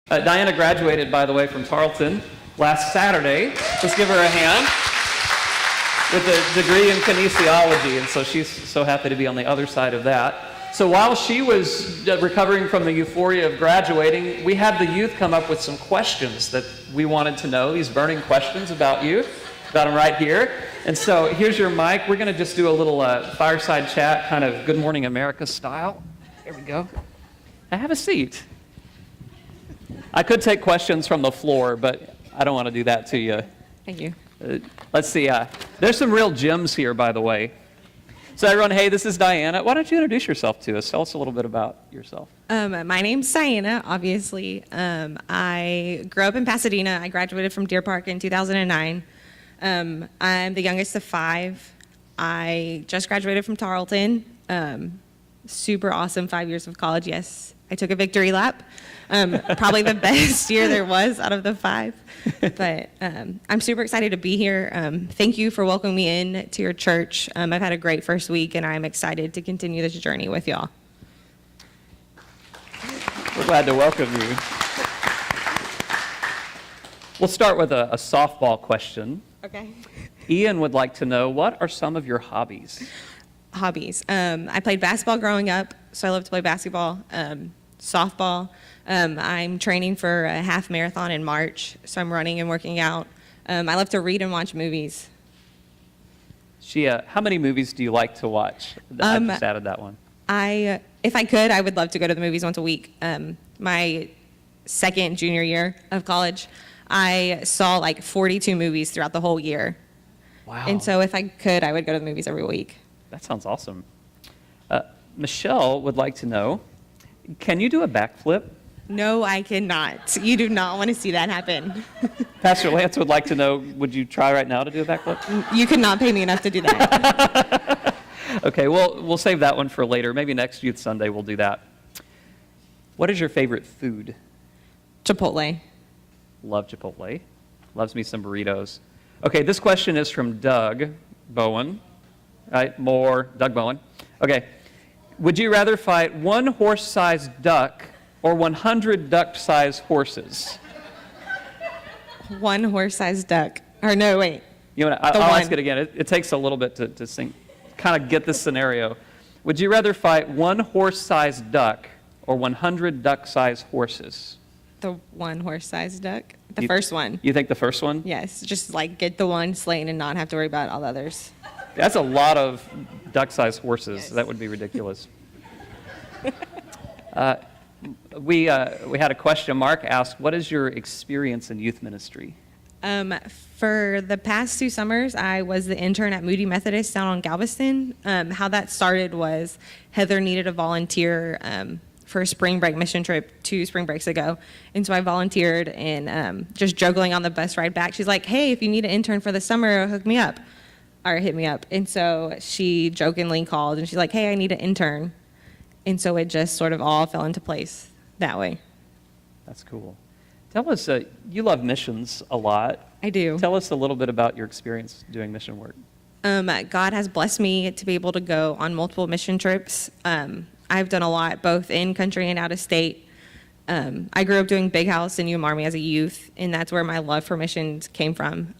Diana graduated, by the way, from Tarleton last Saturday. Let's give her a hand. With a degree in kinesiology, and so she's so happy to be on the other side of that. So while she was recovering from the euphoria of graduating, we had the youth come up with some questions that we wanted to know, these burning questions about you. Got them right here. And so here's your mic. We're going to just do a little fireside chat, kind of Good Morning America style. Here we go. Have a seat. I could take questions from the floor, but I don't want to do that to you. Thank you. Let's see. There's some real gems here, by the way. So everyone, hey, this is Diana. Why don't you introduce yourself to us? Tell us a little bit about yourself. My name's Diana, obviously. I grew up in Pasadena. I graduated from Deer Park in 2009. I'm the youngest of 5. I just graduated from Tarleton. Super awesome 5 years of college, yes. I took a victory lap. Probably the best year there was out of the 5. But I'm super excited to be here. Thank you for welcoming me in to your church. I've had a great first week, and I'm excited to continue this journey with y'all. We're glad to welcome you. We'll start with a softball question. Okay. Ian would like to know, what are some of your hobbies? Hobbies. I played basketball growing up, so I love to play basketball. Softball. I'm training for a half marathon in March, so I'm running and working out. I love to read and watch movies. How many movies do you like to watch? I just added that one. If I could, I would love to go to the movies once a week. My junior year of college, I saw like 42 movies throughout the whole year. Wow. And so if I could, I would go to the movies every week. That sounds awesome. Michelle would like to know, can you do a backflip? No, I cannot. You do not want to see that happen. Pastor Lance would like to know, would you try right now to do a backflip? You could not pay me enough to do that. Okay, well, we'll save that one for later. Maybe next Youth Sunday we'll do that. What is your favorite food? Chipotle. Love Chipotle. Loves me some burritos. Okay, this question is from Doug Bowen. Right, Doug Bowen. Okay, would you rather fight one horse-sized duck or 100 duck-sized horses? One horse-sized duck. Or no, wait. I'll ask it again. It takes a little bit to sink, kind of get this scenario. Would you rather fight one horse-sized duck or 100 duck-sized horses? The one horse-sized duck. The first one. You think the first one? Yes, just like get the one slain and not have to worry about all the others. That's a lot of duck-sized horses. Yes. That would be ridiculous. We had a question. Mark asked, what is your experience in youth ministry? For the past 2 summers, I was the intern at Moody Methodist down on Galveston. How that started was Heather needed a volunteer for a spring break mission trip 2 spring breaks ago. And so I volunteered, and just juggling on the bus ride back, she's like, hey, if you need an intern for the summer, hook me up. Or hit me up. And so she jokingly called, and she's like, hey, I need an intern. And so it just sort of all fell into place that way. That's cool. Tell us, you love missions a lot. I do. Tell us a little bit about your experience doing mission work. God has blessed me to be able to go on multiple mission trips. I've done a lot, both in country and out of state. I grew up doing Big House in Army as a youth, and that's where my love for missions came from.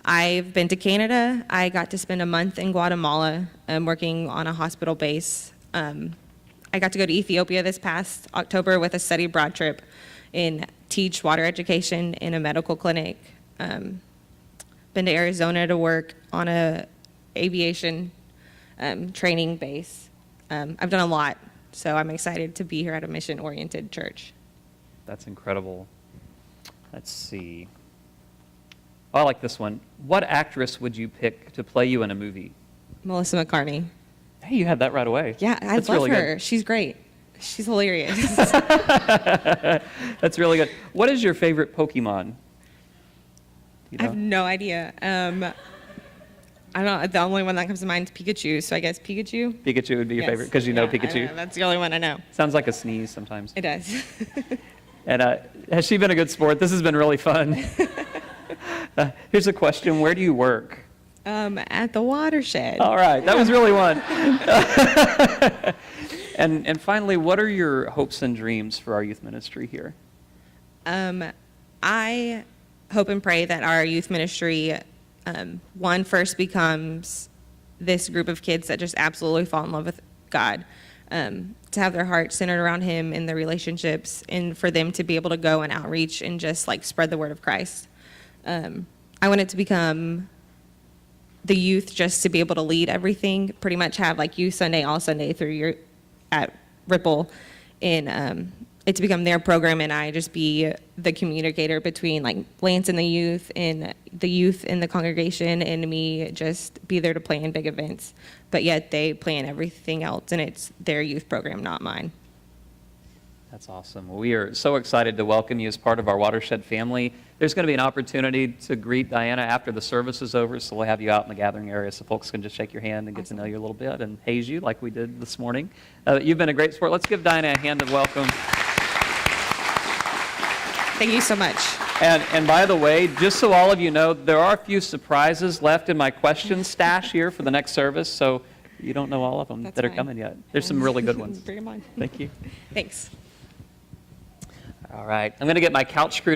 I've been to Canada. I got to spend a month in Guatemala working on a hospital base. I got to go to Ethiopia this past October with a study abroad trip and teach water education in a medical clinic. Been to Arizona to work on a aviation training base. I've done a lot, so I'm excited to be here at a mission-oriented church. That's incredible. Let's see. Oh, I like this one. What actress would you pick to play you in a movie? Melissa McCartney. Hey, you had that right away. Yeah, I love really her. Good. She's great. She's hilarious. That's really good. What is your favorite Pokemon? I have no idea. I don't. The only one that comes to mind is Pikachu. So I guess Pikachu. Pikachu would be your favorite because you know Pikachu. I know. That's the only one I know. Sounds like a sneeze sometimes. It does. And has she been a good sport? This has been really fun. Here's a question. Where do you work? At the Watershed. All right. That was really one. And finally, what are your hopes and dreams for our youth ministry here? I hope and pray that our youth ministry, first becomes this group of kids that just absolutely fall in love with God, to have their heart centered around Him and their relationships, and for them to be able to go and outreach and just like spread the word of Christ. I want it to become the youth just to be able to lead everything, pretty much have like Youth Sunday, all Sunday through at Ripple, and it to become their program, and I just be the communicator between like Lance and the youth in the congregation, and me just be there to plan big events. But yet they plan everything else, and it's their youth program, not mine. That's awesome. Well, we are so excited to welcome you as part of our Watershed family. There's going to be an opportunity to greet Diana after the service is over, so we'll have you out in the gathering area so folks can just shake your hand and get to know you a little bit and haze you like we did this morning. You've been a great sport. Let's give Diana a hand of welcome. Thank you so much. And by the way, just so all of you know, there are a few surprises left in my question stash here for the next service, so you don't know all of them that are coming yet. There's some really good ones. Bring them on. Thank you. Thanks. All right. I'm going to get my couch screwed